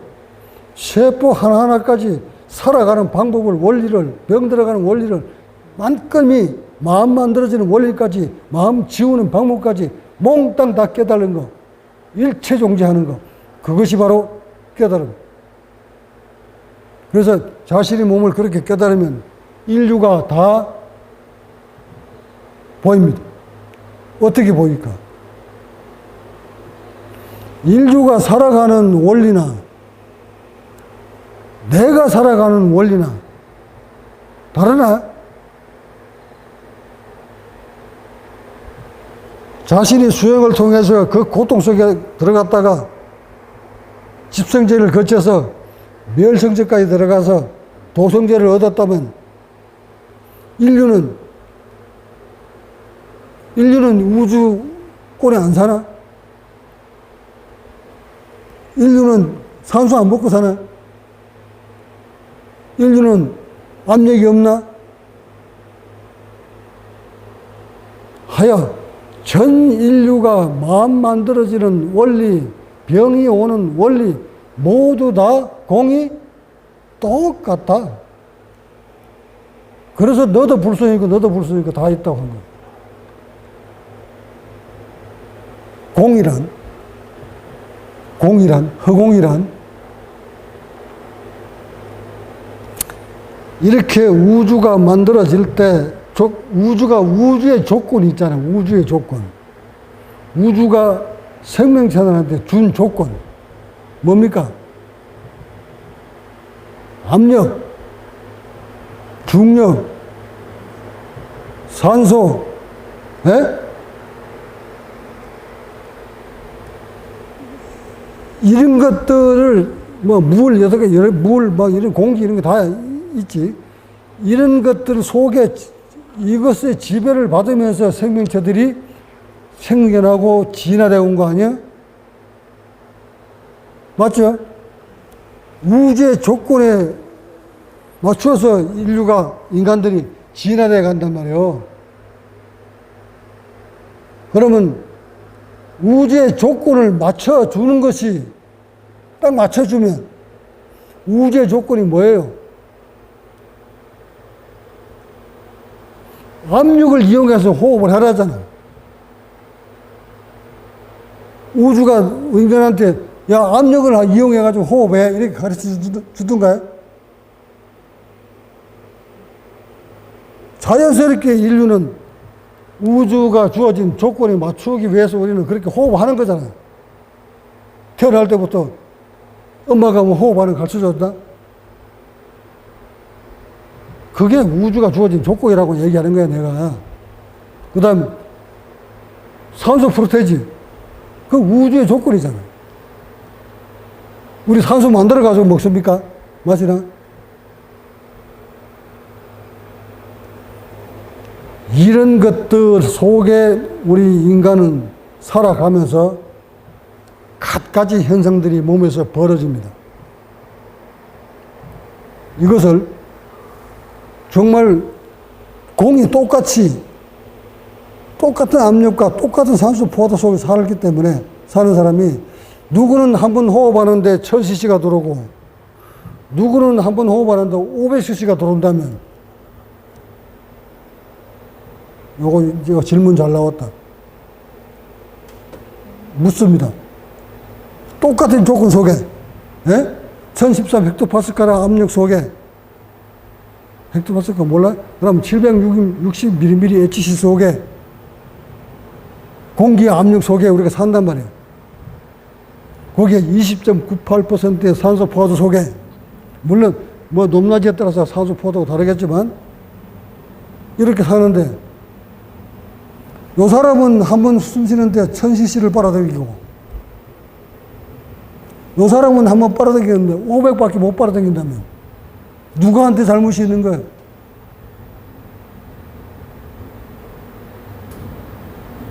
세포 하나하나까지 살아가는 방법을, 원리를, 병들어가는 원리를, 만큼이 마음 만들어지는 원리까지, 마음 지우는 방법까지 몽땅 다 깨달은 거, 일체 종지하는 거, 그것이 바로 깨달음. 그래서 자신의 몸을 그렇게 깨달으면 인류가 다 보입니다. 어떻게 보일까? 인류가 살아가는 원리나 내가 살아가는 원리나 다르나? 자신이 수행을 통해서 그 고통 속에 들어갔다가 집성제를 거쳐서 멸성제까지 들어가서 도성제를 얻었다면 인류는 우주권에 안 사나? 인류는 산소 안 먹고 사나? 인류는 압력이 없나? 하여 전 인류가 마음 만들어지는 원리, 병이 오는 원리 모두 다 공이 똑같다. 그래서 너도 불성이고 너도 불성이고 다 있다고 한 거야. 공이란, 허공이란 이렇게 우주가 만들어질 때 우주가 우주의 조건이 있잖아요. 우주의 조건. 우주가 생명체들한테 준 조건. 뭡니까? 압력, 중력, 산소, 이런 것들을 뭐 물 여섯 개, 물, 막 이런 공기 이런 게 다 있지. 이런 것들 속에 이것의 지배를 받으면서 생명체들이 생겨나고 진화되어 온 거 아니야? 맞죠? 우주의 조건에 맞춰서 인류가, 인간들이 진화되어 간단 말이에요. 그러면 우주의 조건을 맞춰주는 것이, 딱 맞춰주면 우주의 조건이 뭐예요? 압력을 이용해서 호흡을 하라잖아. 우주가 인간한테 야, 압력을 이용해가지고 호흡해. 이렇게 가르쳐 주던가요? 자연스럽게 인류는 우주가 주어진 조건에 맞추기 위해서 우리는 그렇게 호흡하는 거잖아. 태어날 때부터 엄마가 뭐 호흡하는 거 가르쳐 줬다? 그게 우주가 주어진 조건이라고 얘기하는 거야, 내가. 그 다음에 산소 프로테이지. 그 우주의 조건이잖아. 우리 산소 만들어가지고 먹습니까? 마시나? 이런 것들 속에 우리 인간은 살아가면서 갖가지 현상들이 몸에서 벌어집니다. 이것을 정말 공이 똑같이 똑같은 압력과 똑같은 산소 포도 속에 살기 때문에 사는 사람이 누구는 한 번 호흡하는데 1000cc가 들어오고 누구는 한 번 호흡하는데 500cc가 들어온다면 이거 질문 잘 나왔다. 묻습니다. 똑같은 조건 속에 1013 헥토파스칼 압력 속에 헥토파스칼 몰라? 그럼 760mm HC 속에 공기 압력 속에 우리가 산단 말이에요. 거기에 20.98%의 산소 포화도 속에 물론 뭐 높낮이에 따라서 산소 포화도가 다르겠지만 이렇게 사는데 요 사람은 한 번 숨 쉬는데 1000cc를 빨아들이고 요 사람은 한 번 빨아들이는데 500밖에 못 빨아들인다면 누구한테 잘못이 있는 거예요?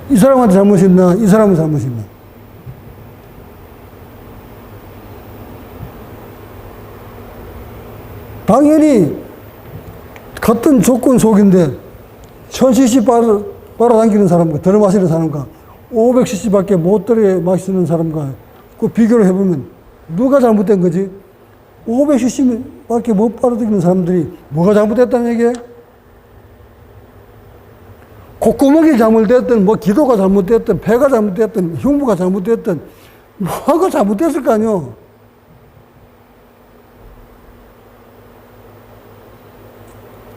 이 사람한테 잘못이 있나? 이 사람은 잘못이 있나? 당연히 같은 조건 속인데 1000cc 빨아당기는 사람과 들어 마시는 사람과 500cc밖에 못 들어 마시는 사람과 그 비교를 해보면 누가 잘못된 거지? 500cc밖에 못 빨아당기는 사람들이 뭐가 잘못됐다는 얘기예요? 콧구멍이 잘못됐든 뭐 기도가 잘못됐든 폐가 잘못됐든 흉부가 잘못됐든 뭐가 잘못됐을 거 아니요?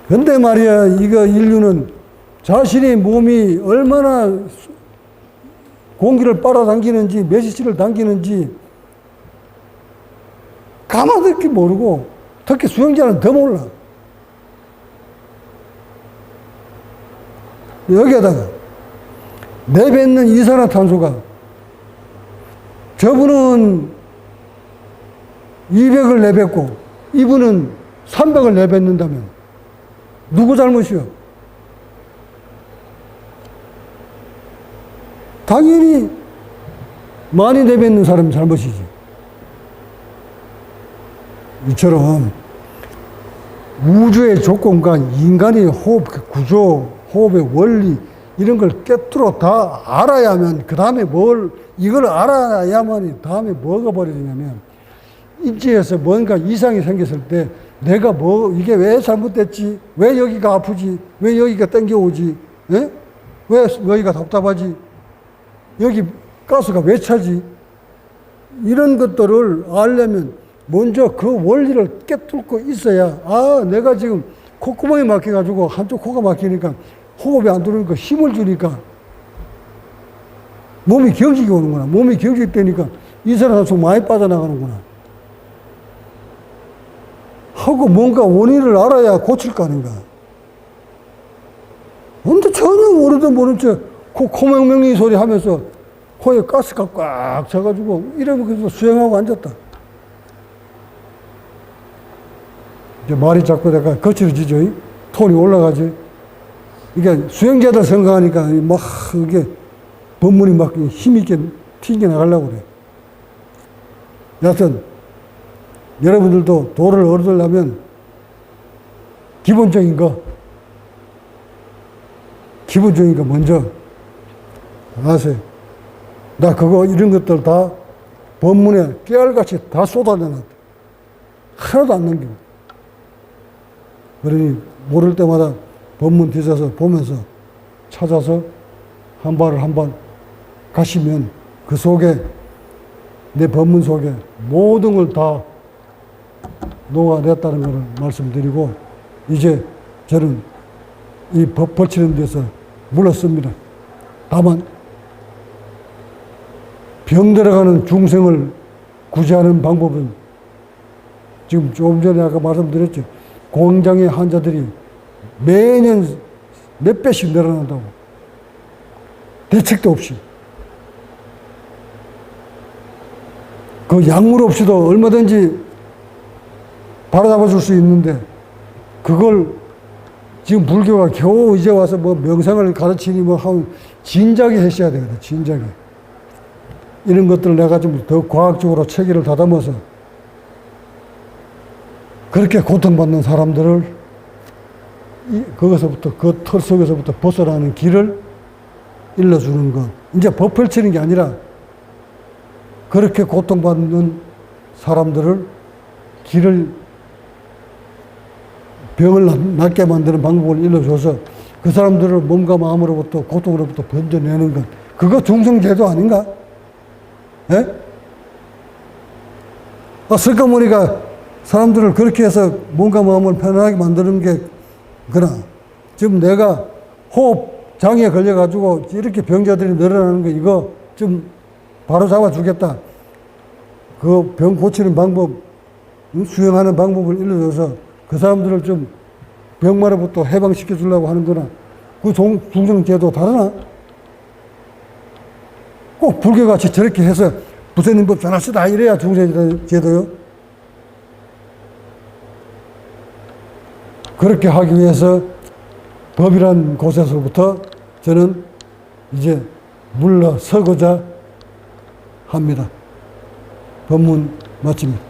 근데 말이야, 이거 인류는 자신의 몸이 얼마나 공기를 빨아당기는지, 몇 cc를 당기는지 가만히 모르고, 특히 수영자는 더 몰라. 여기에다가 내뱉는 이산화탄소가 저분은 200을 내뱉고 이분은 300을 내뱉는다면 누구 잘못이요? 당연히 많이 내뱉는 사람 잘못이지. 이처럼 우주의 조건과 인간의 호흡 구조, 호흡의 원리 이런 걸 깨뚫어 다 알아야만 그 다음에 이걸 알아야만 다음에 뭐가 벌어지냐면 인체에서 뭔가 이상이 생겼을 때 내가 이게 왜 잘못됐지? 왜 여기가 아프지? 왜 여기가 땡겨오지? 왜 여기가 답답하지? 여기 가스가 왜 차지? 이런 것들을 알려면 먼저 그 원리를 깨뚫고 있어야, 내가 지금 콧구멍이 막혀가지고 한쪽 코가 막히니까 호흡이 안 들어오니까 힘을 주니까 몸이 경직이 오는구나. 몸이 경직되니까 이산화탄소 많이 빠져나가는구나. 하고 뭔가 원인을 알아야 고칠 거 아닌가. 근데 전혀 모르든 모른 채 코맹맹이 소리 하면서 코에 가스가 꽉 차가지고 이러면 그래서 수영하고 앉았다. 이제 말이 자꾸 내가 거칠어지죠. 톤이 올라가지. 이게 수영자들 생각하니까 막 이게 법문이 막 힘있게 튕겨나가려고 그래. 여하튼 여러분들도 도를 얻으려면 기본적인 거 먼저 아세요. 나 그거 이런 것들 다 법문에 깨알같이 다 쏟아내놨다. 하나도 안 남기고. 그러니 모를 때마다 법문 뒤져서 보면서 찾아서 한 발을 한 발 가시면 그 속에 내 법문 속에 모든 걸 다 녹아냈다는 것을 말씀드리고 이제 저는 이 법 벌치는 데서 물렀습니다. 다만 병 들어가는 중생을 구제하는 방법은 지금 조금 전에 아까 말씀드렸죠. 공장의 환자들이 매년 몇 배씩 늘어난다고. 대책도 없이. 그 약물 없이도 얼마든지 바로잡아 줄 수 있는데 그걸 지금 불교가 겨우 이제 와서 뭐 명상을 가르치니 뭐 하면 진작에 했어야 되거든, 진작에. 이런 것들을 내가 좀 더 과학적으로 체계를 다듬어서 그렇게 고통받는 사람들을 거기서부터 그 털 속에서부터 벗어나는 길을 일러주는 것. 이제 법 펼치는 게 아니라 그렇게 고통받는 사람들을 병을 낫게 만드는 방법을 일러줘서 그 사람들을 몸과 마음으로부터 고통으로부터 번져내는 것. 그거 중생제도 아닌가? 예? 슬그머니가 사람들을 그렇게 해서 몸과 마음을 편안하게 만드는 게 그러나 지금 내가 호흡 장애에 걸려가지고 이렇게 병자들이 늘어나는 거 이거 좀 바로 잡아주겠다. 그 병 고치는 방법, 수행하는 방법을 일러줘서 그 사람들을 좀 병마로부터 해방시켜 주려고 하는 거나 그 중생제도 다르나? 꼭 불교같이 저렇게 해서 부처님법 전하시다 이래야 중생제도요? 그렇게 하기 위해서 법이란 곳에서부터 저는 이제 물러서고자 합니다. 법문 마칩니다.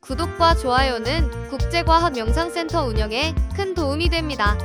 구독과 좋아요는 국제과학명상센터 운영에 큰 도움이 됩니다.